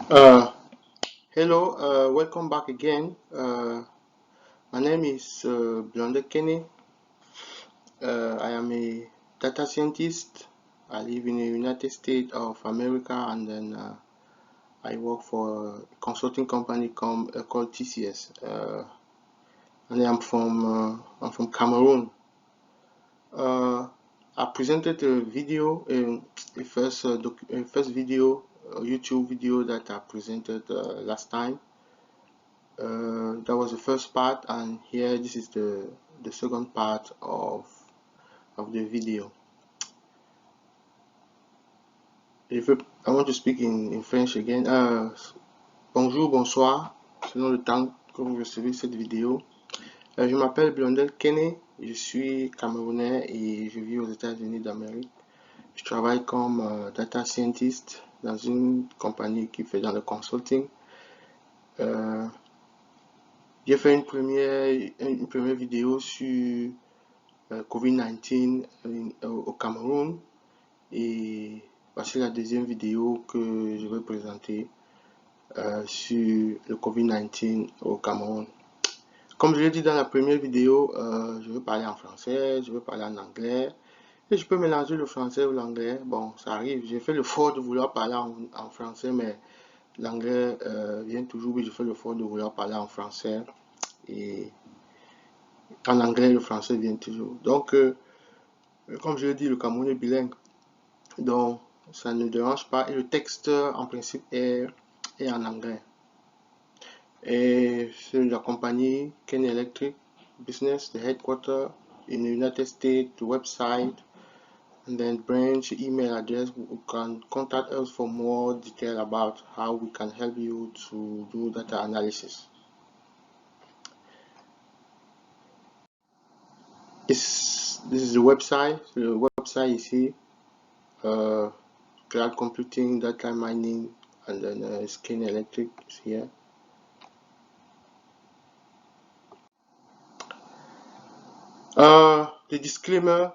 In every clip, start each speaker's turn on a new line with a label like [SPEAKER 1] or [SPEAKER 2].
[SPEAKER 1] Uh, Hello, welcome back again. My name is Blonde Kenny. I am a data scientist. I live in the United States of America, and then I work for a consulting company called TCS. And I'm from Cameroon. I presented a video, a first video, a YouTube video that I presented last time. That was the first part, and here this is the second part of the video. I want to speak in French again. Bonjour, bonsoir, selon le temps que vous recevez cette vidéo. Je m'appelle Blondel Kenny, je suis camerounais et je vis aux États-Unis d'Amérique. Je travaille comme data scientist dans une compagnie qui fait dans le consulting. J'ai fait une première vidéo sur COVID-19 au Cameroun, et voici la deuxième vidéo que je vais présenter sur le COVID-19 au Cameroun. Comme je l'ai dit dans la première vidéo, je vais parler en français, je vais parler en anglais, et je peux mélanger le français ou l'anglais. Bon, ça arrive, j'ai fait l'effort de vouloir parler en français, mais l'anglais vient toujours, oui, je fais l'effort de vouloir parler en français, et en anglais, le français vient toujours. Donc, comme je l'ai dit, le Cameroun est bilingue, donc ça ne dérange pas. Et le texte, en principe, est en anglais. Et c'est la compagnie Kenny Electric Business, the headquarter in the United States, the website, and then branch, email address. You can contact us for more detail about how we can help you to do data analysis. This is the website. The website is here. Cloud computing, data mining, and then Kenny Electric is here. The disclaimer: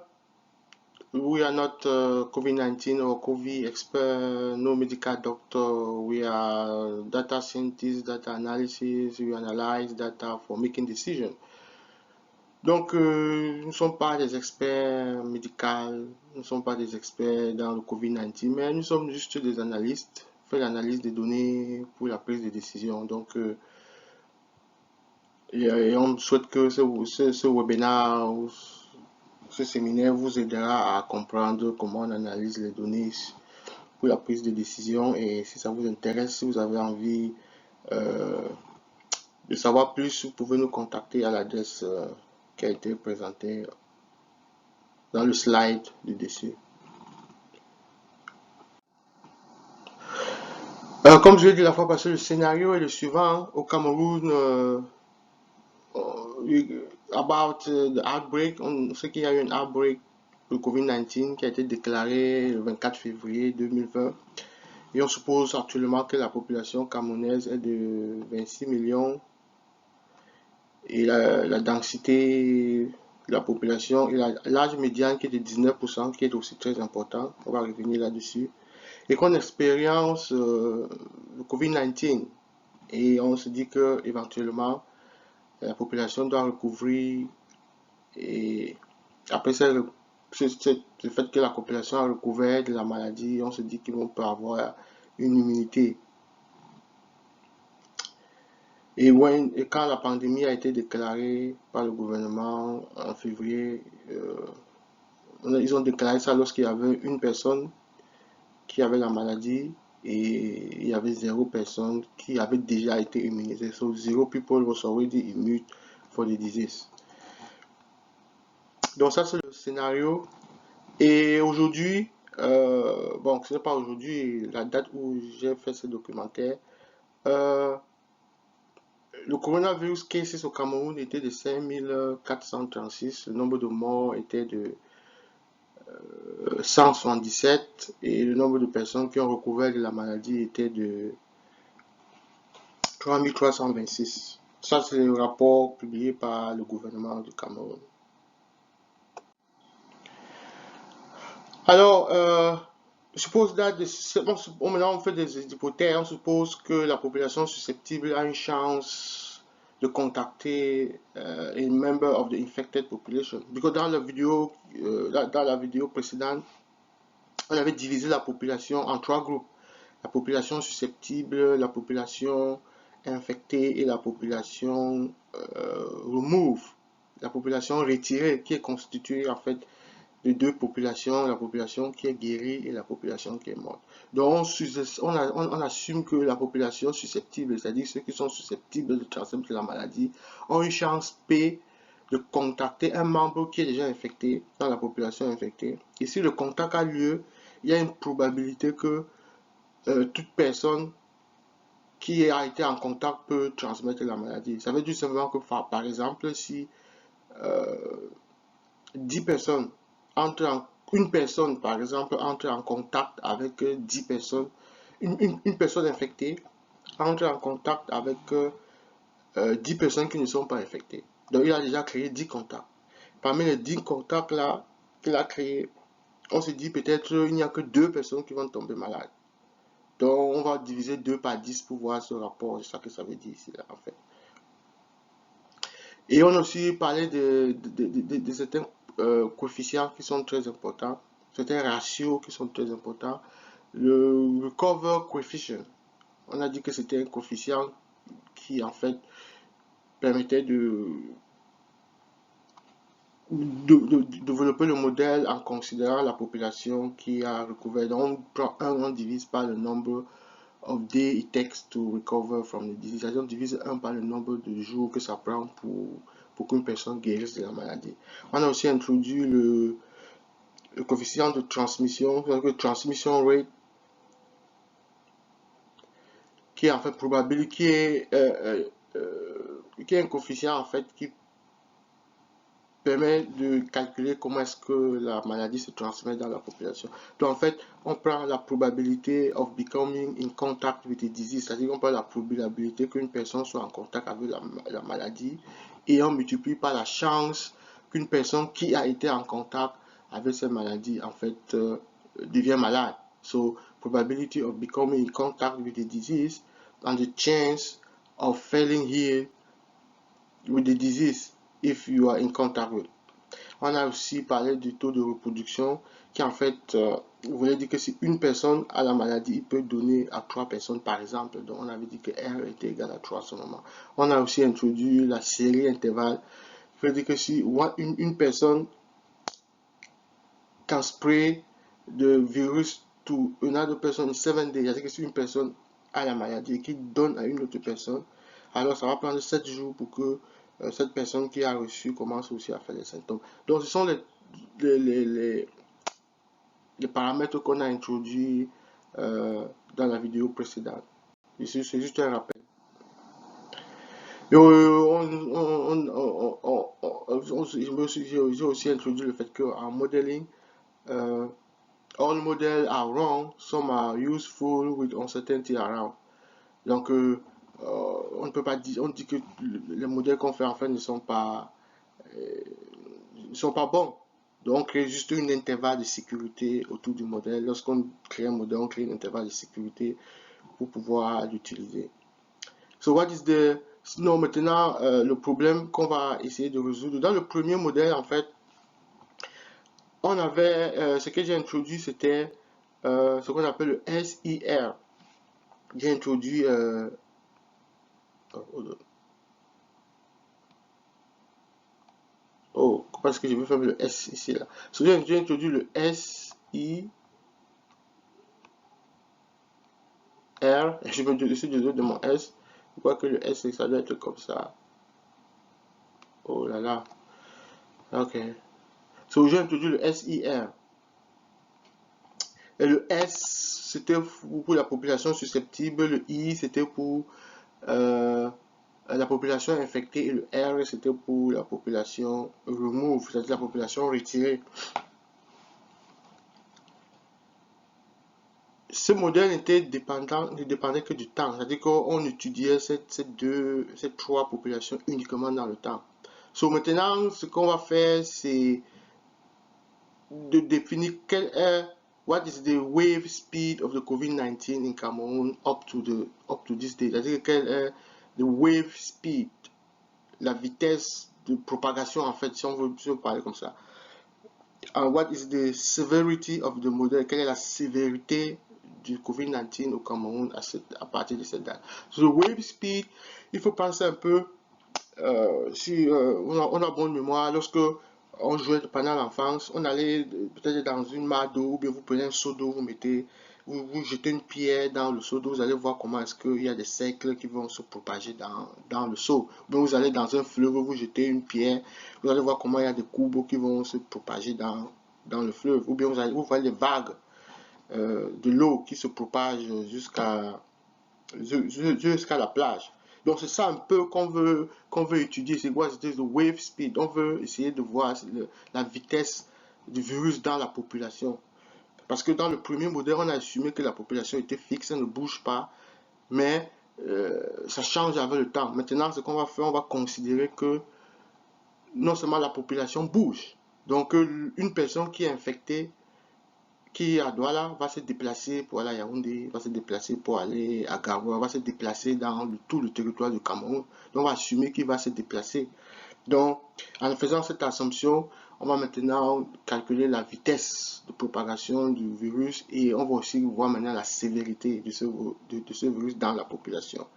[SPEAKER 1] we are not COVID-19 or COVID expert, no medical doctor. We are data scientists, data analysis. We analyze data for making decisions. Donc, nous ne sommes pas des experts médicaux, nous ne sommes pas des experts dans le COVID-19, mais nous sommes juste des analystes, fait l'analyse des données pour la prise de décision. Donc, et on souhaite que ce webinaire ou ce séminaire vous aidera à comprendre comment on analyse les données pour la prise de décision. Et si ça vous intéresse, si vous avez envie de savoir plus, vous pouvez nous contacter à l'adresse qui a été présentée dans le slide du dessus. Comme je l'ai dit la fois passée, le scénario est le suivant. Au Cameroun, about the outbreak, on sait qu'il y a eu un outbreak de COVID-19 qui a été déclaré le 24 février 2020. Et on suppose actuellement que la population camerounaise est de 26 millions. Et la densité de la population et l'âge médian qui est de 19%, qui est aussi très important. On va revenir là-dessus. Et qu'on expérience le COVID-19. Et on se dit que éventuellement la population doit recouvrir, et après le fait que la population a recouvert de la maladie, on se dit qu'on peut avoir une immunité. Et quand la pandémie a été déclarée par le gouvernement en février, ils ont déclaré ça lorsqu'il y avait une personne qui avait la maladie et il y avait 0 personne qui avait déjà été immunisée. So 0 people was already immune for the disease. Donc ça c'est le scénario. Et aujourd'hui, bon ce n'est pas aujourd'hui, la date où j'ai fait ce documentaire, le coronavirus cases au Cameroun était de 5436, le nombre de morts était de 177 et le nombre de personnes qui ont recouvert de la maladie était de 3326. Ça, c'est le rapport publié par le gouvernement du Cameroun. Alors, suppose maintenant on fait des hypothèses, on suppose que la population susceptible a une chance de contacter a member of the infected population. Because dans la vidéo précédente, on avait divisé la population en 3 groupes. La population susceptible, la population infectée et la population remove, la population retirée, qui est constituée en fait de 2 populations, la population qui est guérie et la population qui est morte. Donc on assume que la population susceptible, c'est-à-dire ceux qui sont susceptibles de transmettre la maladie, ont une chance P de contacter un membre qui est déjà infecté dans la population infectée. Et si le contact a lieu, il y a une probabilité que toute personne qui a été en contact peut transmettre la maladie. Ça veut dire simplement que, par exemple, si 10 personnes une personne, par exemple, entre en contact avec 10 personnes, une personne infectée entre en contact avec 10 personnes qui ne sont pas infectées. Donc, il a déjà créé 10 contacts. Parmi les 10 contacts là qu'il a créés, on se dit peut-être il n'y a que 2 personnes qui vont tomber malades. Donc, on va diviser 2 par 10 pour voir ce rapport. C'est ça que ça veut dire ici, là, en fait. Et on a aussi parlé de certains coefficients qui sont très importants, certains ratios qui sont très importants. Le recover coefficient, on a dit que c'était un coefficient qui, en fait, permettait de développer le modèle en considérant la population qui a recouvert. Donc, on prend 1, on divise par le nombre of days it takes to recover from the disease. On divise 1 par le nombre de jours que ça prend pour qu'une personne guérisse de la maladie. On a aussi introduit le coefficient de transmission, le transmission rate, qui est en fait probable, qui est un coefficient en fait qui permet de calculer comment est-ce que la maladie se transmet dans la population. Donc en fait, on prend la probabilité of becoming in contact with the disease, c'est-à-dire qu'on prend la probabilité qu'une personne soit en contact avec la maladie et on multiplie par la chance qu'une personne qui a été en contact avec cette maladie en fait devient malade. So probability of becoming in contact with the disease and the chance of falling here with the disease if you are in contact with. On a aussi parlé du taux de reproduction qui en fait voulait dire que si une personne a la maladie, il peut donner à 3 personnes par exemple. Donc on avait dit que R était égal à 3 à ce moment. On a aussi introduit la série intervalle. Ça veut dire que si une personne can spray the virus to another person in 7 days, c'est-à-dire que si une personne a la maladie et qui donne à une autre personne, alors ça va prendre 7 jours pour que cette personne qui a reçu commence aussi à faire les symptômes. Donc ce sont les paramètres qu'on a introduits dans la vidéo précédente. Ici, c'est juste un rappel. J'ai aussi introduit le fait qu'en modeling, all models are wrong, some are useful with uncertainty around. Donc, on ne peut pas dire, on dit que les modèles qu'on fait en fait ne sont pas bons. Donc, on crée juste un intervalle de sécurité autour du modèle. Lorsqu'on crée un modèle, on crée un intervalle de sécurité pour pouvoir l'utiliser. So, what is the... Sinon, maintenant, le problème qu'on va essayer de résoudre. Dans le premier modèle, en fait, on avait... ce que j'ai introduit, c'était ce qu'on appelle le SIR. J'ai introduit... oh, parce que je vais faire le S ici, là. So, j'ai introduit le SIR. Je vais dessus de mon S. Je vois que le S, ça doit être comme ça. Oh là là. Ok. So, j'ai introduit le SIR. Et le S, c'était pour la population susceptible. Le I, c'était pour la population infectée. Et le R, c'était pour la population remove, c'est-à-dire la population retirée. Ce modèle ne dépendait que du temps. C'est-à-dire qu'on étudiait ces 3 populations uniquement dans le temps. So, maintenant, ce qu'on va faire, c'est de définir quel est what is the wave speed of the COVID-19 in Cameroon up to this day? C'est-à-dire quel est le wave speed, la vitesse de propagation en fait, si on veut parler comme ça. And what is the severity of the model? Quelle est la sévérité du COVID-19 au Cameroun à partir de cette date? So the wave speed, il faut penser un peu, si on a bonne mémoire, lorsque on jouait pendant l'enfance, on allait peut-être dans une mare d'eau, ou bien vous prenez un seau d'eau, vous jetez une pierre dans le seau d'eau, vous allez voir comment est-ce qu'il y a des cercles qui vont se propager dans le seau. Ou bien vous allez dans un fleuve, vous jetez une pierre, vous allez voir comment il y a des courbes qui vont se propager dans le fleuve. Ou bien vous voyez les vagues de l'eau qui se propagent jusqu'à la plage. Donc c'est ça un peu qu'on veut étudier, c'est quoi? C'est le wave speed. On veut essayer de voir la vitesse du virus dans la population. Parce que dans le premier modèle, on a assumé que la population était fixe, elle ne bouge pas, mais ça change avec le temps. Maintenant, ce qu'on va faire, on va considérer que non seulement la population bouge, donc une personne qui est infectée, qui est à Douala, va se déplacer pour aller à Yaoundé, va se déplacer pour aller à Garoua, va se déplacer dans tout le territoire du Cameroun. Donc on va assumer qu'il va se déplacer. Donc en faisant cette assumption, on va maintenant calculer la vitesse de propagation du virus et on va aussi voir maintenant la sévérité de ce virus dans la population.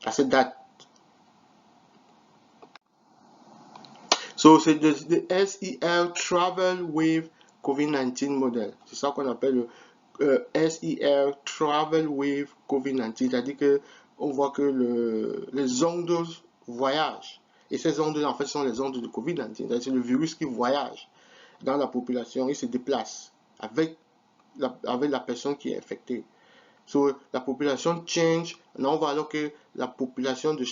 [SPEAKER 1] À cette date. So c'est le SEL Travel Wave COVID-19 model. C'est ça qu'on appelle le SEL Travel Wave COVID-19. C'est-à-dire qu'on voit que les ondes voyagent. Et ces ondes, en fait, sont les ondes de COVID-19. C'est le virus qui voyage dans la population. Il se déplace avec la personne qui est infectée. So, la population change. Là, on voit alors que la population de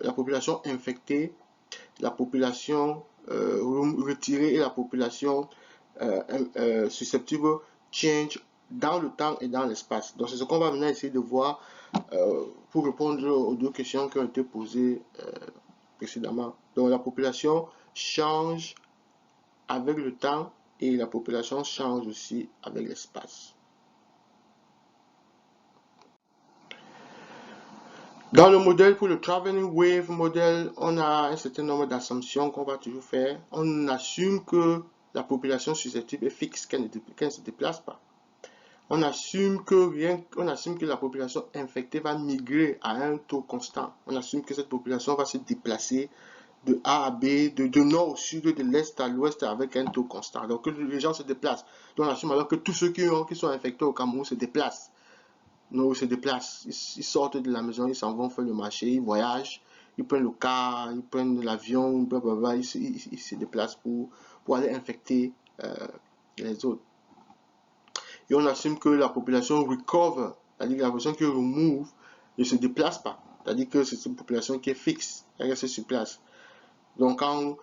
[SPEAKER 1] la population infectée, la population retirée et la population susceptible change dans le temps et dans l'espace. Donc c'est ce qu'on va maintenant essayer de voir pour répondre aux deux questions qui ont été posées précédemment. Donc la population change avec le temps et la population change aussi avec l'espace. Dans le modèle, pour le Traveling Wave modèle, on a un certain nombre d'assumptions qu'on va toujours faire. On assume que la population susceptible est fixe, qu'elle ne se déplace pas. On assume que la population infectée va migrer à un taux constant. On assume que cette population va se déplacer de A à B, de nord au sud, de l'est à l'ouest avec un taux constant. Donc les gens se déplacent. Donc on assume alors que tous ceux qui sont infectés au Cameroun se déplacent. Non, ils se déplacent, ils sortent de la maison, ils s'en vont faire le marché, ils voyagent, ils prennent le car, ils prennent l'avion, blablabla, ils se déplacent pour aller infecter les autres. Et on assume que la population recover, c'est-à-dire que la population qui remove ne se déplace pas, c'est-à-dire que c'est une population qui est fixe, elle reste sur place. Donc quand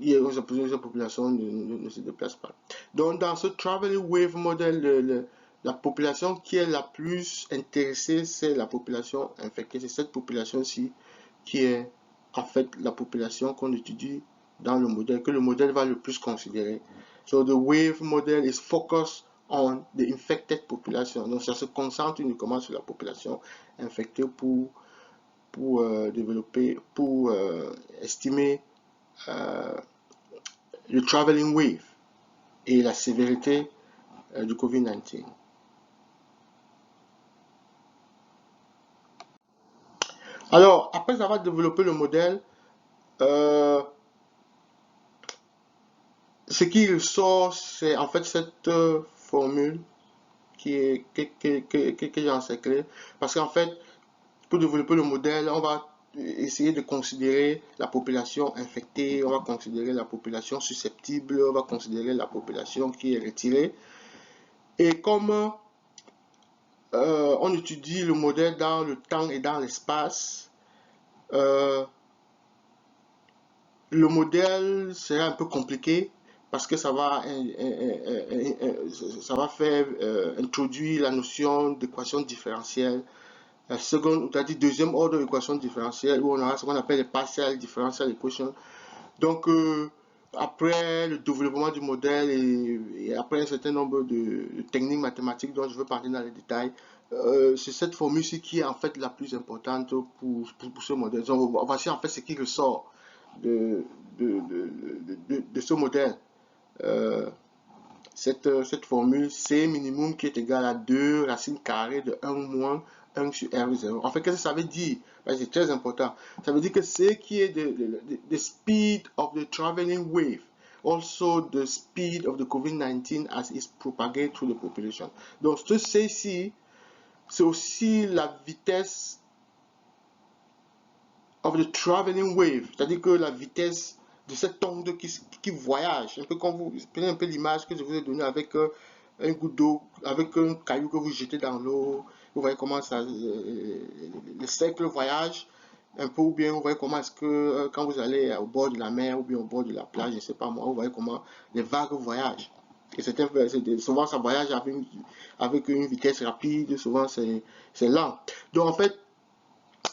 [SPEAKER 1] cette population ne se déplace pas. Donc dans ce Traveling Wave model, la population qui est la plus intéressée, c'est la population infectée. C'est cette population-ci qui est en fait la population qu'on étudie dans le modèle, que le modèle va le plus considérer. So the wave model is focused on the infected population. Donc ça se concentre uniquement sur la population infectée pour estimer le traveling wave et la sévérité du COVID-19. Alors, après avoir développé le modèle, ce qui ressort, c'est en fait cette formule que j'en sais clair. Parce qu'en fait, pour développer le modèle, on va essayer de considérer la population infectée, on va considérer la population susceptible, on va considérer la population qui est retirée. Et comme on étudie le modèle dans le temps et dans l'espace, le modèle sera un peu compliqué parce que ça va faire introduire la notion d'équation différentielle. C'est-à-dire deuxième ordre d'équation différentielle où on aura ce qu'on appelle les partial differential equations. Donc, après le développement du modèle et après un certain nombre de techniques mathématiques dont je veux parler dans les détails, c'est cette formule-ci qui est en fait la plus importante pour ce modèle. Donc, voici en fait ce qui ressort de, de ce modèle. Euh, cette formule C minimum qui est égal à 2 racines carrées de 1 moins 1 sur R0. En fait, qu'est-ce que ça veut dire? C'est très important. Ça veut dire que C qui est the speed of the traveling wave, also the speed of the COVID-19 as is propagated through the population. Donc, ce C ici, c'est aussi la vitesse of the traveling wave, c'est-à-dire que la vitesse de cette onde qui voyage, un peu comme vous prenez un peu l'image que je vous ai donnée avec un goutte d'eau, avec un caillou que vous jetez dans l'eau, vous voyez comment ça, le cercle voyage un peu, ou bien vous voyez comment est-ce que quand vous allez au bord de la mer ou bien au bord de la plage, je ne sais pas moi, vous voyez comment les vagues voyagent. Et souvent ça voyage avec une vitesse rapide, souvent c'est lent. Donc en fait,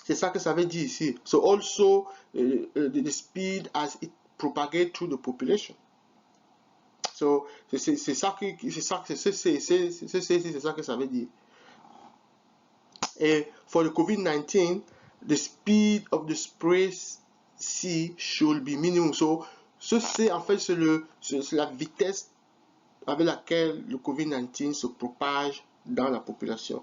[SPEAKER 1] c'est ça que ça veut dire ici. So also the speed as it propagates through the population. So c'est ça que ça veut dire. Et for the COVID-19, the speed of the spray C should be minimum. So ce C en fait c'est la vitesse avec laquelle le COVID-19 se propage dans la population.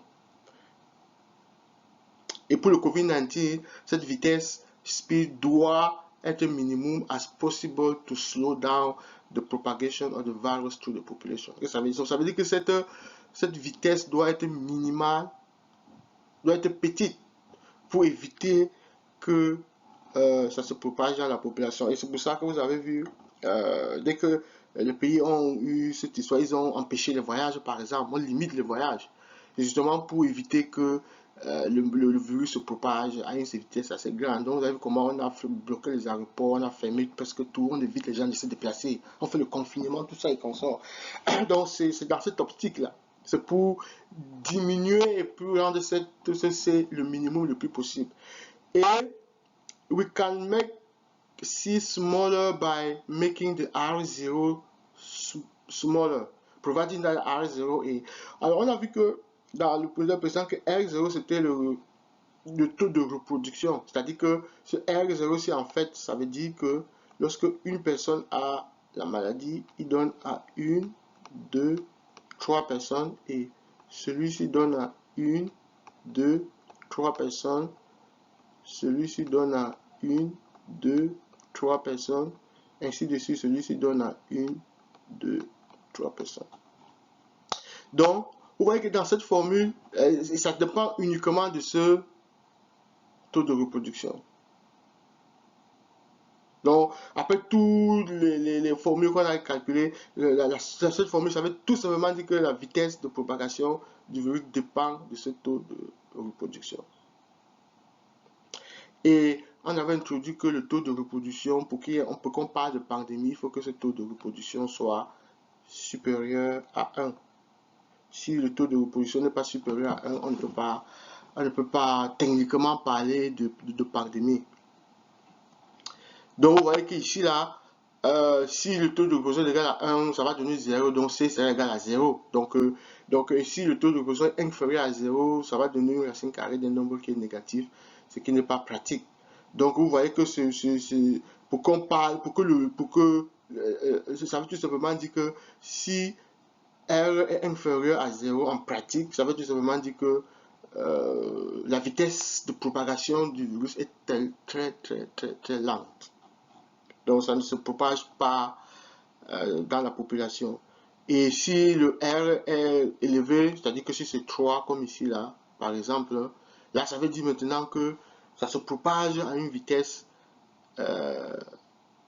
[SPEAKER 1] Et pour le COVID-19, cette vitesse speed doit être minimum as possible to slow down the propagation of the virus through the population. Ça veut dire que cette vitesse doit être minimale, doit être petite pour éviter que ça se propage dans la population. Et c'est pour ça que vous avez vu, dès que les pays ont eu cette histoire, ils ont empêché les voyages, par exemple, on limite les voyages. Et justement pour éviter que le virus se propage à une vitesse assez grande. Donc vous avez vu comment on a bloqué les aéroports, on a fermé presque tout, on évite les gens de se déplacer, on fait le confinement, tout ça et qu'on sort. Donc c'est dans cette optique-là. C'est pour diminuer et pour rendre c'est le minimum le plus possible. Et we can make C smaller by making the R0 smaller, providing that R0 est... Alors on a vu que dans le projet précédent que R0 c'était le taux de reproduction, c'est-à-dire que ce R0 c'est en fait ça veut dire que lorsque une personne a la maladie, il donne à 1, 2, 3 personnes et celui-ci donne à 1, 2, 3 personnes, celui-ci donne à 1, 2, 3 personnes, ainsi de suite, celui-ci donne à 1, 2, 3 personnes. Donc, vous voyez que dans cette formule, ça dépend uniquement de ce taux de reproduction. Donc, après toutes les formules qu'on a calculées, cette formule, ça veut tout simplement dire que la vitesse de propagation du virus dépend de ce taux de reproduction. Et on avait introduit que le taux de reproduction, pour qu'on parle de pandémie, il faut que ce taux de reproduction soit supérieur à 1. Si le taux de reproduction n'est pas supérieur à 1, on ne peut pas techniquement parler de pandémie. Donc vous voyez qu'ici là, si le taux de reproduction est égal à 1, ça va donner 0, donc C sera égal à 0. Donc si le taux de reproduction est inférieur à 0, ça va donner une racine carrée d'un nombre qui est négatif, ce qui n'est pas pratique. Donc vous voyez que pour qu'on parle, ça veut tout simplement dire que si R est inférieur à 0 en pratique, ça veut tout simplement dire que la vitesse de propagation du virus est très lente. Donc ça ne se propage pas dans la population. Et si le R est élevé, c'est-à-dire que si c'est 3 comme ici là, par exemple, là ça veut dire maintenant que ça se propage à une vitesse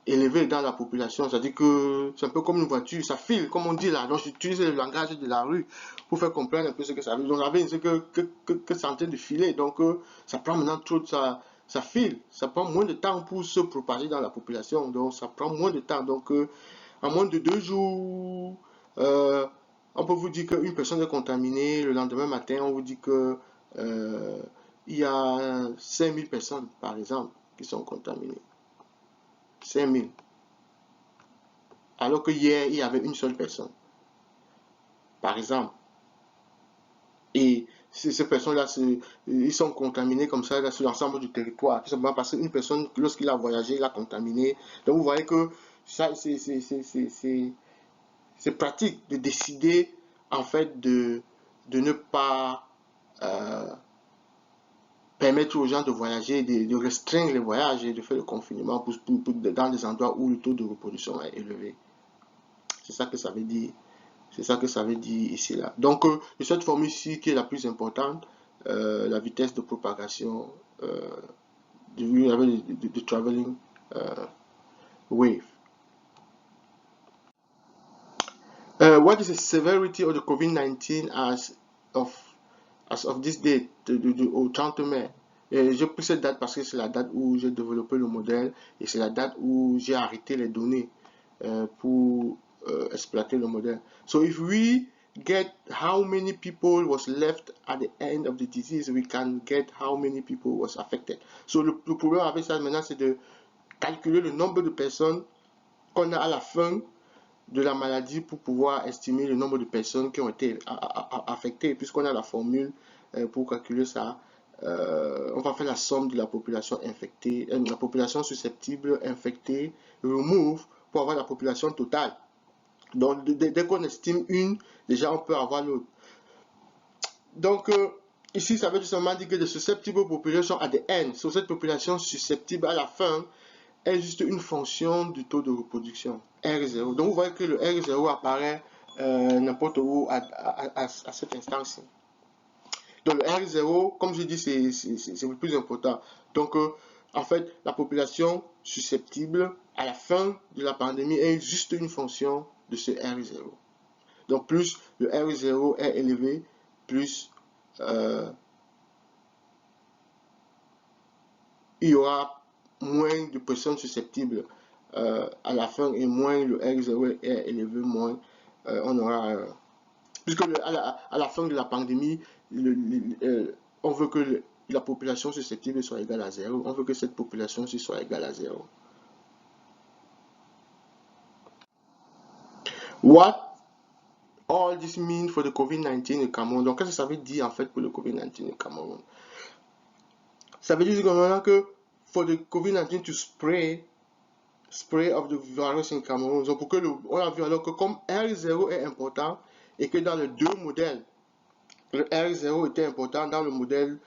[SPEAKER 1] élevée dans la population. C'est-à-dire que c'est un peu comme une voiture, ça file, comme on dit là. Donc j'utilise le langage de la rue pour faire comprendre un peu ce que ça veut dire. Donc la veille, c'est que c'est en train de filer. Donc ça prend maintenant trop de ça file, ça prend moins de temps pour se propager dans la population, donc ça prend moins de temps. Donc, en moins de 2 jours, on peut vous dire qu'une personne est contaminée, le lendemain matin, on vous dit que il y a 5000 personnes, par exemple, qui sont contaminées. 5000. alors que hier, il y avait une seule personne, par exemple. Et ces personnes-là, ils sont contaminés comme ça là, sur l'ensemble du territoire. Tout simplement parce qu'une personne, lorsqu'il a voyagé, il a contaminé. Donc vous voyez que ça, c'est pratique de décider en fait de ne pas permettre aux gens de voyager, de restreindre les voyages et de faire le confinement dans des endroits où le taux de reproduction est élevé. C'est ça que ça veut dire. C'est ça que ça veut dire ici là. Donc, cette formule-ci qui est la plus importante, la vitesse de propagation de traveling wave. What is the severity of the COVID-19 of, as of this date, au 30 mai? Et j'ai pris cette date parce que c'est la date où j'ai développé le modèle et c'est la date où j'ai arrêté les données pour exploiter le modèle. So if we get how many people was left at the end of the disease, we can get how many people was affected. So le problème avec ça maintenant, c'est de calculer le nombre de personnes qu'on a à la fin de la maladie pour pouvoir estimer le nombre de personnes qui ont été affectées. Puisqu'on a la formule pour calculer ça, on va faire la somme de la population infectée, la population susceptible, infectée, remove, pour avoir la population totale. Donc, dès qu'on estime une, déjà on peut avoir l'autre. Donc, ici, ça veut tout simplement dire que the susceptible population at the end, so cette population susceptible à la fin, est juste une fonction du taux de reproduction, R0. Donc, vous voyez que le R0 apparaît n'importe où à cet instant-ci. Donc, le R0, comme je dis, c'est le plus important. Donc, en fait, la population susceptible à la fin de la pandémie est juste une fonction de ce R0. Donc, plus le R0 est élevé, plus il y aura moins de personnes susceptibles à la fin et moins le R0 est élevé, moins on aura... puisque à la fin de la pandémie, on veut que la population susceptible soit égale à 0. On veut que cette population-ci soit égale à 0. What all this mean for the COVID-19 au Cameroun? Donc, qu'est-ce que ça veut dire en fait pour le COVID-19 au Cameroun? Ça veut dire que for the COVID-19 to spray of the virus in Cameroun. Donc, pour que on a vu alors que comme R0 est important et que dans les deux modèles, le R0 était important dans le modèle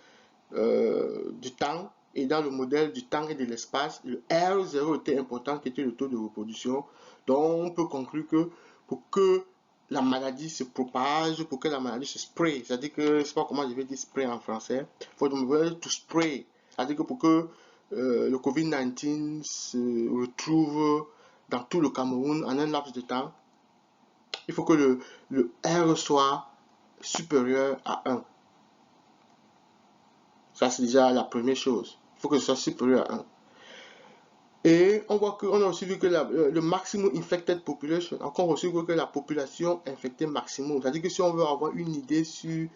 [SPEAKER 1] du temps et dans le modèle du temps et de l'espace, le R0 était important qui était le taux de reproduction. Donc, on peut conclure que pour que la maladie se propage, pour que la maladie se spray, c'est-à-dire que, je ne sais pas comment je vais dire spray en français, il faut to spray, c'est-à-dire que pour que le COVID-19 se retrouve dans tout le Cameroun en un laps de temps, il faut que le R soit supérieur à 1. Ça, c'est déjà la première chose. Il faut que ce soit supérieur à 1. Et on voit qu'on a aussi vu que le maximum infected population, encore aussi vu que la population infectée maximum, c'est-à-dire que si on veut avoir une idée sur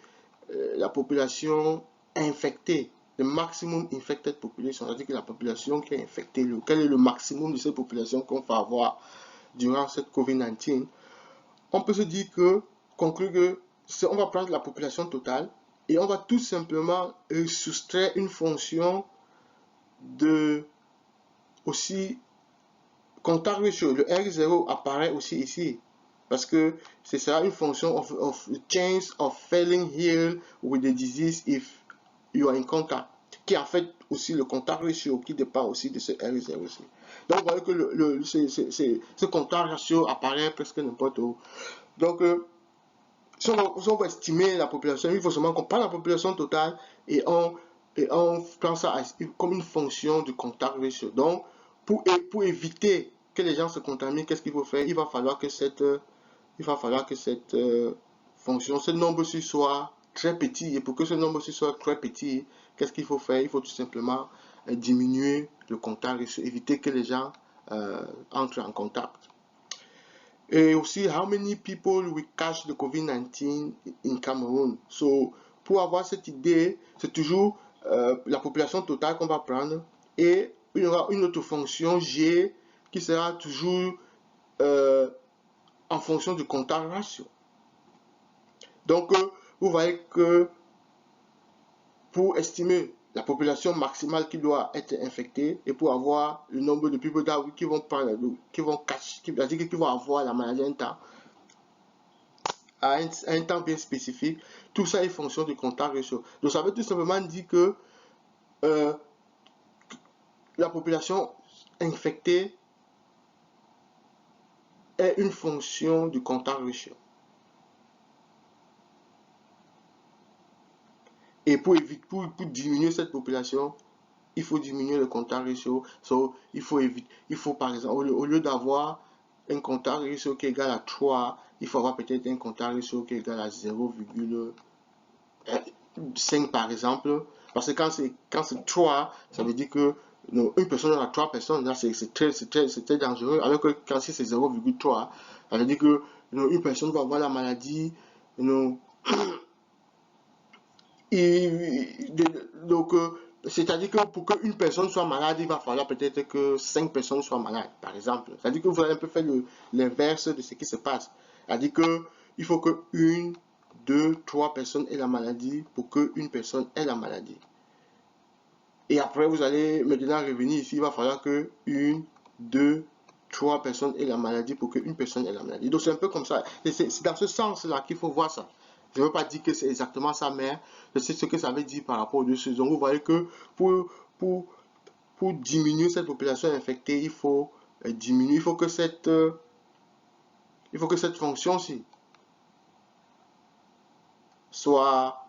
[SPEAKER 1] la population infectée, le maximum infected population, c'est-à-dire que la population qui est infectée, quel est le maximum de cette population qu'on va avoir durant cette COVID-19, on peut se dire que, conclure que, on va prendre la population totale et on va tout simplement soustraire une fonction de aussi contact ratio. Le R0 apparaît aussi ici parce que c'est ça une fonction of the chance of falling ill with the disease if you are in contact, qui est en fait aussi le contact ratio qui dépend aussi de ce R0 aussi. Donc vous voyez que ce contact ratio apparaît presque n'importe où. Donc si on veut estimer la population, il faut seulement qu'on prenne la population totale et on prend ça comme une fonction du contact ratio. Donc, pour éviter que les gens se contaminent, qu'est-ce qu'il faut faire? Il va falloir que cette fonction, ce nombre-ci soit très petit. Et pour que ce nombre-ci soit très petit, qu'est-ce qu'il faut faire? Il faut tout simplement diminuer le contact ratio, éviter que les gens entrent en contact. Et aussi, how many people will catch the COVID-19 in Cameroon? So, pour avoir cette idée, c'est toujours la population totale qu'on va prendre et il y aura une autre fonction G qui sera toujours en fonction du contact ratio. Donc, vous voyez que pour estimer la population maximale qui doit être infectée et pour avoir le nombre de people qui vont prendre, qui vont avoir la maladie à un temps bien spécifique, tout ça est fonction du contact ratio. Donc, ça veut tout simplement dire que la population infectée est une fonction du contact ratio. Et pour diminuer cette population, il faut diminuer le contact ratio. Il faut par exemple, au lieu d'avoir un contact ratio qui est égal à 3, il faut avoir peut-être un contact ratio qui est égal à 0,5 par exemple. Parce que quand c'est 3, ça veut dire que une personne a 3 personnes, là c'est très dangereux. Alors que quand c'est 0,3, ça veut dire que une personne va avoir la maladie. Donc, c'est-à-dire que pour qu'une personne soit malade, il va falloir peut-être que 5 personnes soient malades, par exemple. C'est-à-dire que vous allez un peu faire l'inverse de ce qui se passe. C'est-à-dire qu'il faut que 1, 2, 3 personnes aient la maladie pour qu'une personne ait la maladie. Et après, vous allez maintenant revenir ici, il va falloir que 1, 2, 3 personnes aient la maladie pour qu'une personne ait la maladie. Donc, c'est un peu comme ça. C'est dans ce sens-là qu'il faut voir ça. Je ne veux pas dire que c'est exactement ça, mais c'est ce que ça veut dire par rapport aux deux choses. Donc, vous voyez que pour diminuer cette population infectée, il faut diminuer, il faut que cette fonction-ci soit,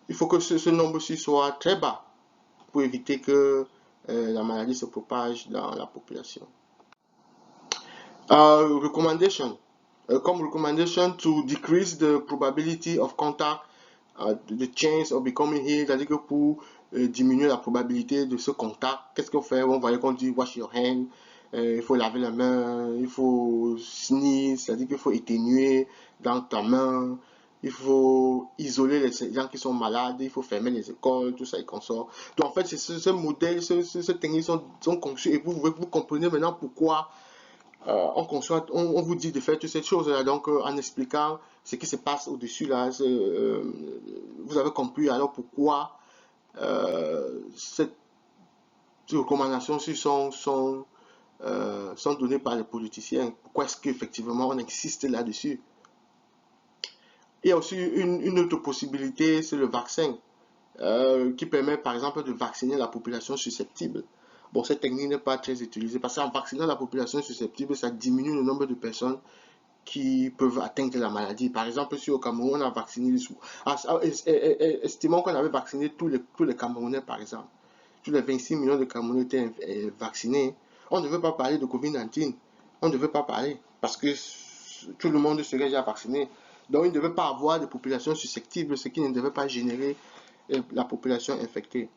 [SPEAKER 1] il faut que ce nombre-ci soit très bas pour éviter que la maladie se propage dans la population. Recommendation. Comme recommendation to decrease the probability of contact, the chance of becoming ill, c'est-à-dire que pour diminuer la probabilité de ce contact, qu'est-ce qu'on fait? On voyait qu'on dit wash your hand, il faut laver la main, il faut sneeze, c'est-à-dire qu'il faut éternuer dans ta main, il faut isoler les gens qui sont malades, il faut fermer les écoles, tout ça et consort. Donc en fait, ce modèle, ces techniques sont conçues et vous comprenez maintenant pourquoi on vous dit de faire toutes ces choses-là, donc en expliquant ce qui se passe au-dessus, là, vous avez compris alors pourquoi ces recommandations sont données par les politiciens, pourquoi est-ce qu'effectivement on insiste là-dessus. Il y a aussi une autre possibilité, c'est le vaccin, qui permet par exemple de vacciner la population susceptible. Bon, cette technique n'est pas très utilisée parce qu'en vaccinant la population susceptible, ça diminue le nombre de personnes qui peuvent atteindre la maladie. Par exemple, si au Cameroun, on a vacciné, estimons qu'on avait vacciné tous les Camerounais, par exemple. Tous les 26 millions de Camerounais étaient vaccinés. On ne veut pas parler de Covid-19. On ne veut pas parler parce que tout le monde serait déjà vacciné. Donc, il ne devait pas avoir de population susceptible, ce qui ne devait pas générer la population infectée.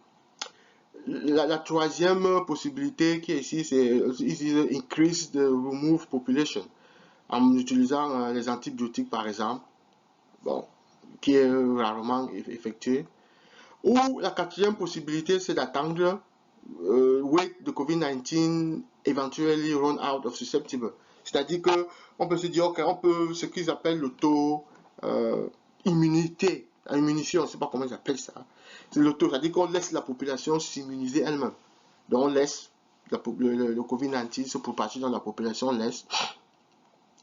[SPEAKER 1] La troisième possibilité qui est ici, c'est increase the remove population en utilisant les antibiotiques par exemple, bon, qui est rarement effectué. Ou la quatrième possibilité, c'est d'attendre wait the COVID-19 eventually run out of susceptible. C'est-à-dire qu'on peut se dire, ok, on peut, ce qu'ils appellent l'auto-immunité, immunition, on ne sait pas comment ils appellent ça. C'est l'auto, c'est-à-dire qu'on laisse la population s'immuniser elle-même. Donc on laisse le COVID-19 se propager dans la population, on laisse.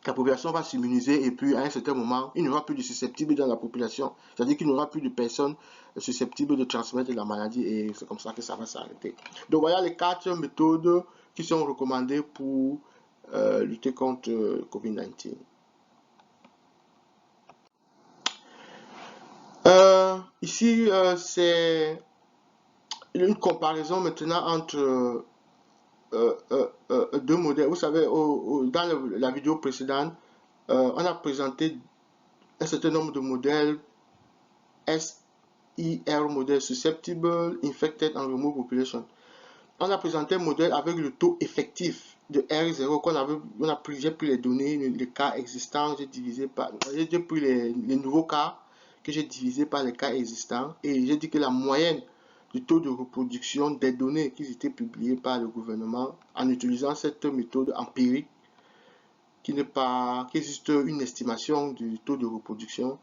[SPEAKER 1] La population va s'immuniser et puis à un certain moment, il n'y aura plus de susceptibles dans la population. C'est-à-dire qu'il n'y aura plus de personnes susceptibles de transmettre la maladie et c'est comme ça que ça va s'arrêter. Donc voilà les 4 méthodes qui sont recommandées pour lutter contre COVID-19. Ici, c'est une comparaison maintenant entre deux modèles. Vous savez, dans la vidéo précédente, on a présenté un certain nombre de modèles SIR modèle susceptible, infected and removed population. On a présenté un modèle avec le taux effectif de R0 j'ai pris les données, les cas existants, j'ai pris les nouveaux cas que j'ai divisé par les cas existants et j'ai dit que la moyenne du taux de reproduction des données qui étaient publiées par le gouvernement en utilisant cette méthode empirique n'est pas, qu'il existe une estimation du taux de reproduction,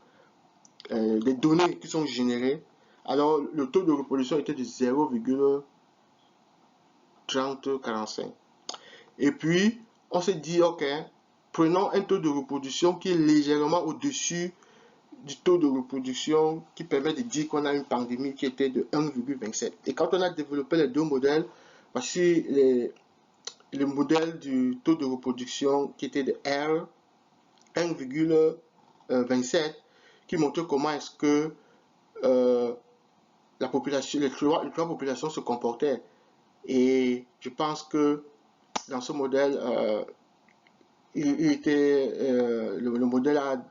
[SPEAKER 1] des données qui sont générées. Alors, le taux de reproduction était de 0,3045. Et puis, on s'est dit, ok, prenons un taux de reproduction qui est légèrement au-dessus du taux de reproduction qui permet de dire qu'on a une pandémie qui était de 1,27. Et quand on a développé les deux modèles, voici le modèle du taux de reproduction qui était de R 1,27 qui montre comment est-ce que la population, les trois populations se comportaient. Et je pense que dans ce modèle, le modèle a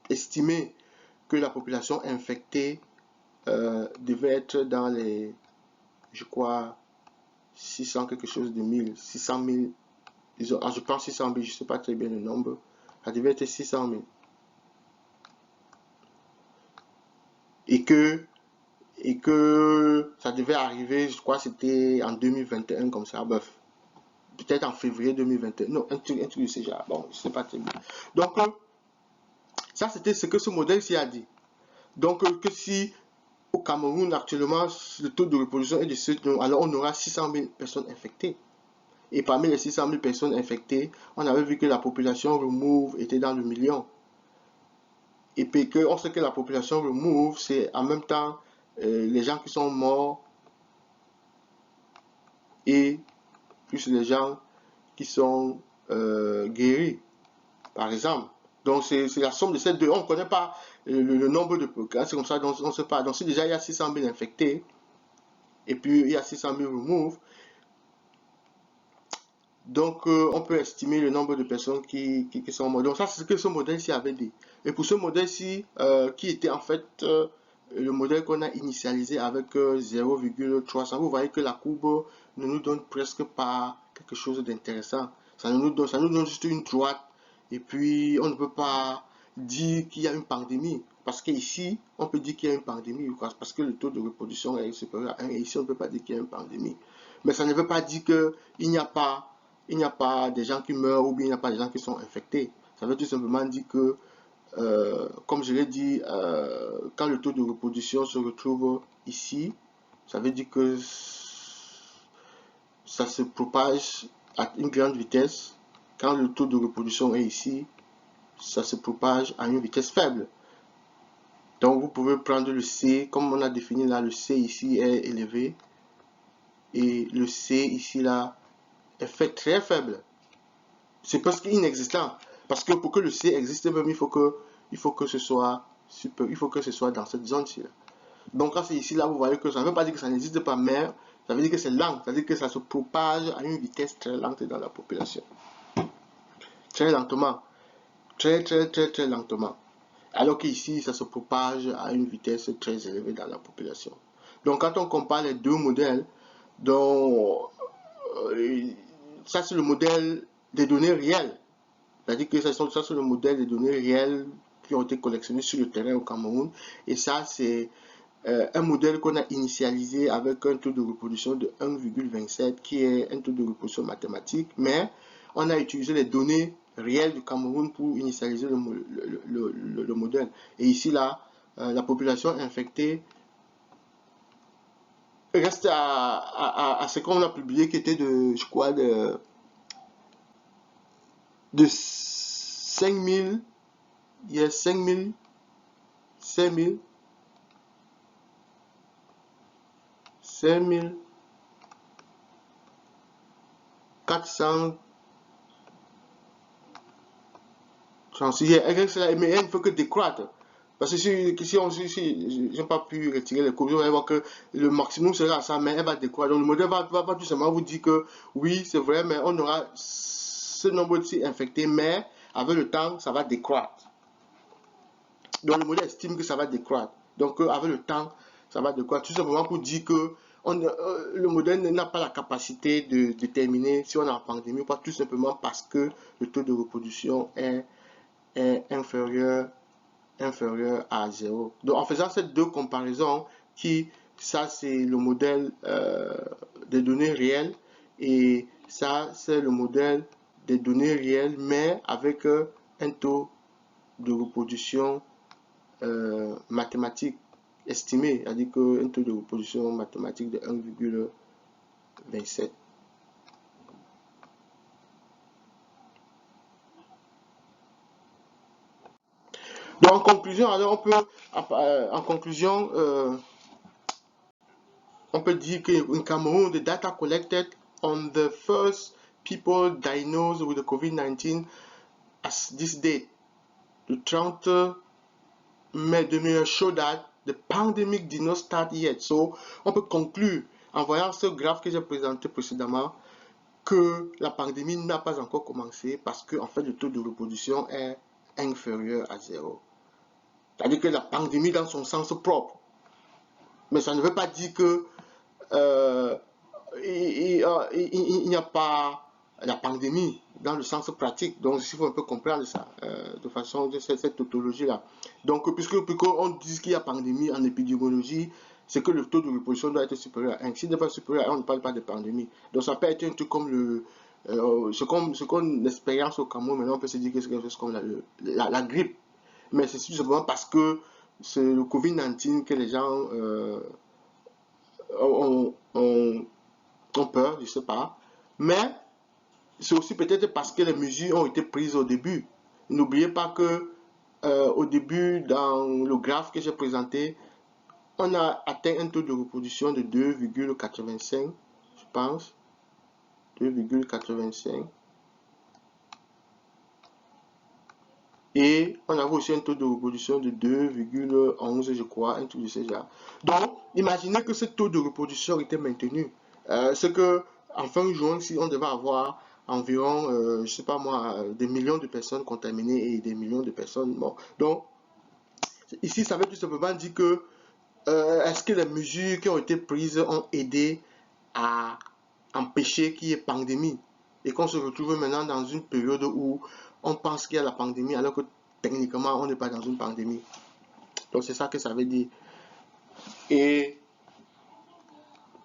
[SPEAKER 1] estimé que la population infectée devait être dans les, je crois, 600 quelque chose de 1000, 600 000, je pense 600 000, je ne sais pas très bien le nombre, ça devait être 600 000. Et que ça devait arriver, je crois c'était en 2021 comme ça, bref, peut-être en février 2021, non, un truc de ce genre, bon, je ne sais pas très bien. Donc, ça c'était ce que ce modèle-ci a dit. Donc, que si au Cameroun, actuellement, le taux de reproduction est de ce taux, alors on aura 600 000 personnes infectées. Et parmi les 600 000 personnes infectées, on avait vu que la population remove était dans le million. Et puis on sait que la population remove, c'est en même temps les gens qui sont morts et plus les gens qui sont guéris, par exemple. Donc c'est la somme de ces deux. On ne connaît pas le nombre de cas, c'est comme ça, donc on ne sait pas. Donc si déjà il y a 600 000 infectés, et puis il y a 600 000 remove, donc on peut estimer le nombre de personnes qui sont mortes. Donc ça c'est ce que ce modèle-ci avait dit. Et pour ce modèle-ci, qui était en fait le modèle qu'on a initialisé avec 0,300, vous voyez que la courbe ne nous donne presque pas quelque chose d'intéressant. Ça nous donne juste une droite. Et puis on ne peut pas dire qu'il y a une pandémie. Parce qu'ici, on peut dire qu'il y a une pandémie. Parce que le taux de reproduction est supérieur à 1. Et ici, on ne peut pas dire qu'il y a une pandémie. Mais ça ne veut pas dire qu'il n'y a pas des gens qui meurent ou bien il n'y a pas des gens qui sont infectés. Ça veut tout simplement dire que, comme je l'ai dit, quand le taux de reproduction se retrouve ici, ça veut dire que ça se propage à une grande vitesse. Quand le taux de reproduction est ici, ça se propage à une vitesse faible. Donc vous pouvez prendre le C, comme on a défini là, le C ici est élevé et le C ici là est fait très faible. C'est presque inexistant. Parce que pour que le C existe même, il faut que ce soit super, il faut que ce soit dans cette zone-ci. Donc quand c'est ici là, vous voyez que ça ne veut pas dire que ça n'existe pas, mais ça veut dire que c'est lent, ça veut dire que ça se propage à une vitesse très lente dans la population. Très lentement. Très lentement. Alors qu'ici, ça se propage à une vitesse très élevée dans la population. Donc quand on compare les deux modèles, donc, ça c'est le modèle des données réelles. C'est-à-dire que ça c'est le modèle des données réelles qui ont été collectionnées sur le terrain au Cameroun. Et ça c'est un modèle qu'on a initialisé avec un taux de reproduction de 1,27 qui est un taux de reproduction mathématique. Mais on a utilisé les données réelles du Cameroun pour initialiser le modèle. Et ici là, la population infectée reste à ce qu'on a publié qui était de, je crois, de 5000, il y a 5000, 5000, 400, mais elle ne peut que décroître. Parce que si je n'ai pas pu retirer les courbes, vous allez voir que le maximum sera ça, mais elle va décroître. Donc le modèle va tout simplement vous dire que oui, c'est vrai, mais on aura ce nombre de infectés, mais avec le temps, ça va décroître. Donc le modèle estime que ça va décroître. Donc avec le temps, ça va décroître. Tout simplement pour dire que le modèle n'a pas la capacité de déterminer si on est en pandémie ou pas, tout simplement parce que le taux de reproduction est inférieur à 0. Donc en faisant ces deux comparaisons, ça c'est le modèle des données réelles et ça c'est le modèle des données réelles, mais avec un taux de reproduction mathématique estimé, c'est-à-dire qu'un taux de reproduction mathématique de 1,27. Donc en conclusion, alors on peut, en conclusion, on peut dire qu'en Cameroun, the data collected on the first people diagnosed with the COVID-19 as this date, the 30 mai 2001, show that the pandemic did not start yet. So, on peut conclure en voyant ce graphe que j'ai présenté précédemment que la pandémie n'a pas encore commencé parce que en fait le taux de reproduction est inférieur à 0. C'est-à-dire que la pandémie dans son sens propre. Mais ça ne veut pas dire que il n'y a pas la pandémie dans le sens pratique. Donc, il faut un peu comprendre ça de façon de cette tautologie-là. Donc, puisqu'on dit qu'il y a pandémie en épidémiologie, c'est que le taux de reproduction doit être supérieur à 1. S'il n'est pas supérieur à 1, on ne parle pas de pandémie. Donc, ça peut être un truc comme ce qu'on expérience au Cameroun. Maintenant, on peut se dire que c'est quelque chose comme la grippe. Mais c'est simplement parce que c'est le Covid-19 que les gens ont peur, je ne sais pas. Mais c'est aussi peut-être parce que les mesures ont été prises au début. N'oubliez pas que au début, dans le graphe que j'ai présenté, on a atteint un taux de reproduction de 2,85, je pense. 2,85. Et on avait aussi un taux de reproduction de 2,11, je crois, un truc de ce genre. Donc, imaginez que ce taux de reproduction était maintenu. C'est que en fin juin, si on devait avoir environ, je ne sais pas moi, des millions de personnes contaminées et des millions de personnes mortes. Donc, ici, ça veut tout simplement dire que est-ce que les mesures qui ont été prises ont aidé à empêcher qu'il y ait pandémie et qu'on se retrouve maintenant dans une période où on pense qu'il y a la pandémie alors que techniquement on n'est pas dans une pandémie. Donc c'est ça que ça veut dire. Et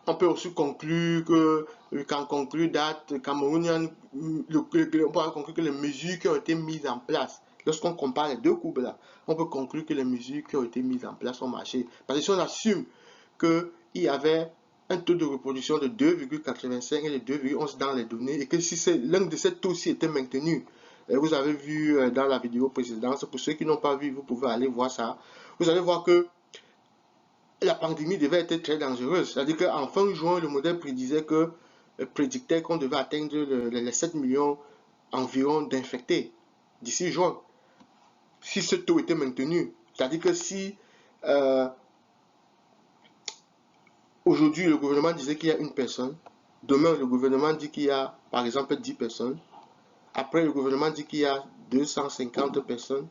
[SPEAKER 1] on peut aussi conclure que quand conclut date camerounienne, on peut conclure que les mesures qui ont été mises en place, lorsqu'on compare les deux courbes là, on peut conclure que les mesures qui ont été mises en place ont marché. Parce que si on assume qu'il y avait un taux de reproduction de 2,85 et de 2,11 dans les données, et que si l'un de ces taux-ci était maintenu, et vous avez vu dans la vidéo précédente, pour ceux qui n'ont pas vu, vous pouvez aller voir ça, vous allez voir que la pandémie devait être très dangereuse. C'est-à-dire qu'en fin juin, le modèle prédictait qu'on devait atteindre les 7 millions environ d'infectés d'ici juin. Si ce taux était maintenu, c'est-à-dire que si aujourd'hui le gouvernement disait qu'il y a une personne, demain le gouvernement dit qu'il y a par exemple 10 personnes, après le gouvernement dit qu'il y a 250 personnes,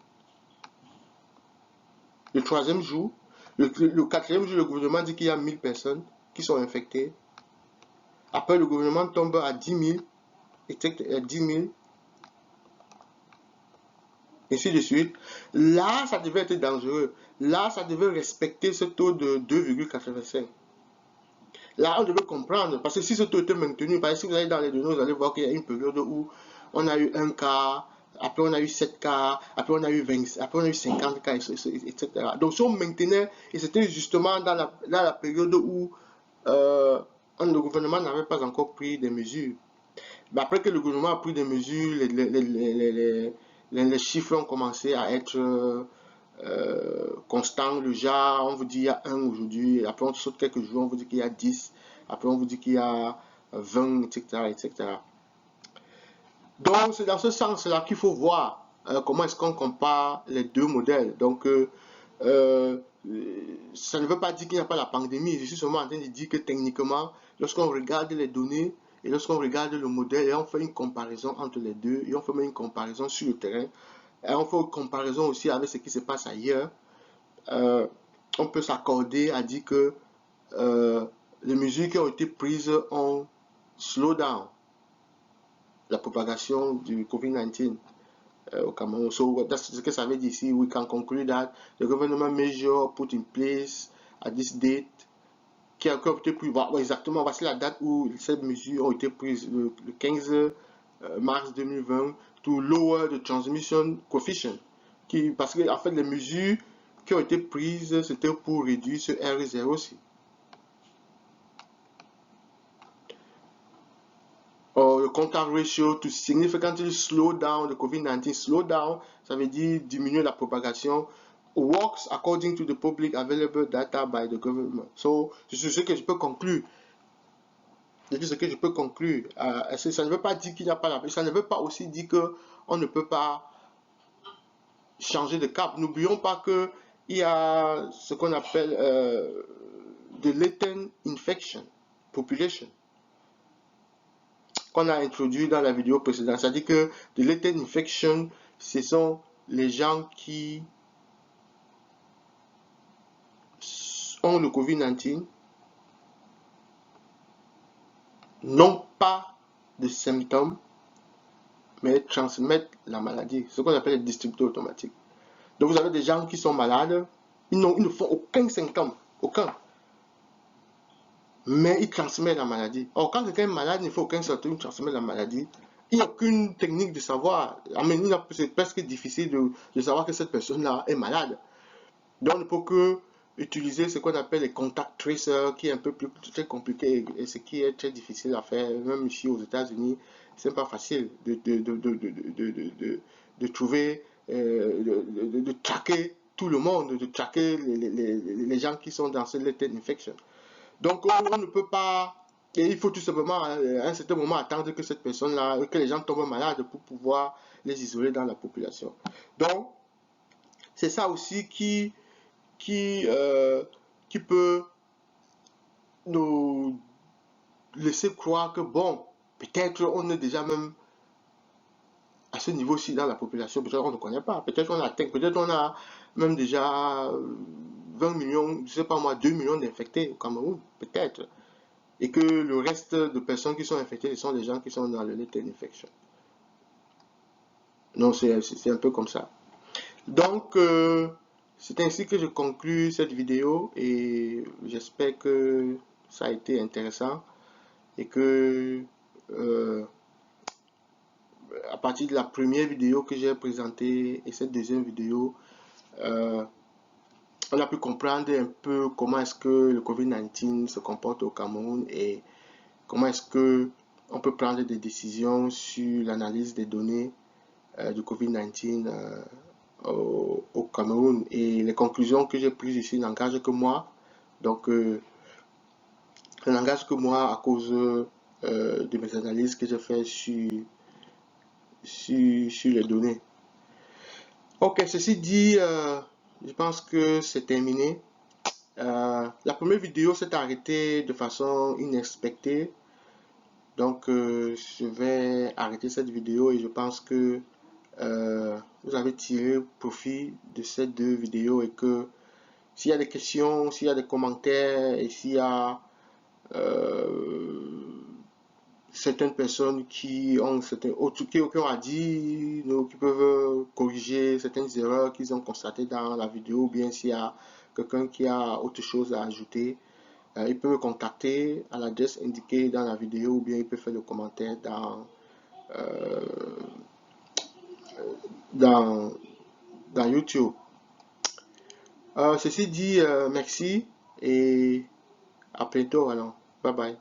[SPEAKER 1] le troisième jour, le quatrième jour, le gouvernement dit qu'il y a 1000 personnes qui sont infectées. Après, le gouvernement tombe à 10 000, et 10 000, ainsi de suite. Là, ça devait être dangereux. Là, ça devait respecter ce taux de 2,85. Là, on devait comprendre, parce que si ce taux était maintenu, parce que si vous allez dans les données, vous allez voir qu'il y a une période où on a eu 1 cas, après on a eu 7 cas, après on a eu 20, après on a eu 50 cas, etc. Donc si on maintenait, et c'était justement dans la période où le gouvernement n'avait pas encore pris des mesures. Mais après que le gouvernement a pris des mesures, les chiffres ont commencé à être constants. Le genre, on vous dit il y a 1 aujourd'hui, après on saute quelques jours, on vous dit qu'il y a 10, après on vous dit qu'il y a 20, etc. etc. Donc c'est dans ce sens-là qu'il faut voir comment est-ce qu'on compare les deux modèles. Donc ça ne veut pas dire qu'il n'y a pas la pandémie, je suis seulement en train de dire que techniquement, lorsqu'on regarde les données et lorsqu'on regarde le modèle et on fait une comparaison entre les deux et on fait même une comparaison sur le terrain et on fait une comparaison aussi avec ce qui se passe ailleurs, on peut s'accorder à dire que les mesures qui ont été prises ont slow down la propagation du COVID-19 au Cameroun. So that's ce que ça veut dire ici. We can conclude that the government measure put in place at this date qui a été pris exactement, voici la date où ces mesures ont été prises le 15 mars 2020 to lower the transmission coefficient. Parce que en fait, les mesures qui ont été prises, c'était pour réduire ce R0 aussi. Or the contact ratio to significantly slow down the COVID-19. Slow down, ça veut dire diminuer la propagation. Works according to the public available data by the government. So, c'est ce que je peux conclure. C'est ce que je peux conclure. Ça ne veut pas dire qu'il n'y a pas la... Ça ne veut pas aussi dire qu'on ne peut pas changer de cap. N'oublions pas qu'il y a ce qu'on appelle the latent infection population qu'on a introduit dans la vidéo précédente. C'est-à-dire que the latent infection, ce sont les gens qui ont le COVID-19, n'ont pas de symptômes, mais transmettent la maladie, ce qu'on appelle les distributeurs automatiques. Donc vous avez des gens qui sont malades, ils ne font aucun symptôme, aucun, mais ils transmettent la maladie. Or, quand quelqu'un est malade, il ne faut aucun symptôme, il transmet la maladie. Il n'y a aucune technique de savoir. C'est presque difficile de savoir que cette personne-là est malade. Donc, on ne peut que utiliser ce qu'on appelle les contact tracers, qui est un peu plus très compliqué et ce qui est très difficile à faire. Même ici aux États-Unis, c'est pas facile de trouver, de traquer tout le monde, de traquer les gens qui sont dans cette latent infection. Donc, on ne peut pas, et il faut tout simplement à un certain moment attendre que cette personne-là, que les gens tombent malades pour pouvoir les isoler dans la population. Donc, c'est ça aussi qui peut nous laisser croire que, bon, peut-être on est déjà même à ce niveau-ci dans la population, peut-être on ne connaît pas, peut-être on atteint, peut-être on a même déjà 20 millions, je ne sais pas moi, 2 millions d'infectés au Cameroun, peut-être. Et que le reste de personnes qui sont infectées, ce sont des gens qui sont dans le latent infection. Non, c'est un peu comme ça. Donc, c'est ainsi que je conclue cette vidéo et j'espère que ça a été intéressant et que à partir de la première vidéo que j'ai présentée et cette deuxième vidéo, on a pu comprendre un peu comment est-ce que le COVID-19 se comporte au Cameroun et comment est-ce que on peut prendre des décisions sur l'analyse des données du COVID-19 au Cameroun. Et les conclusions que j'ai prises ici n'engagent que moi. Donc, ça n'engage que moi à cause de mes analyses que j'ai fait sur les données. Ok, ceci dit, je pense que c'est terminé. La première vidéo s'est arrêtée de façon inexpectée. Donc, je vais arrêter cette vidéo et je pense que vous avez tiré profit de ces deux vidéos et que s'il y a des questions, s'il y a des commentaires et s'il y a certaines personnes qui ont à dire, qui peuvent corriger certaines erreurs qu'ils ont constatées dans la vidéo, ou bien s'il y a quelqu'un qui a autre chose à ajouter, il peut me contacter à l'adresse indiquée dans la vidéo, ou bien il peut faire le commentaire dans YouTube. Ceci dit, merci et à bientôt alors. Bye bye.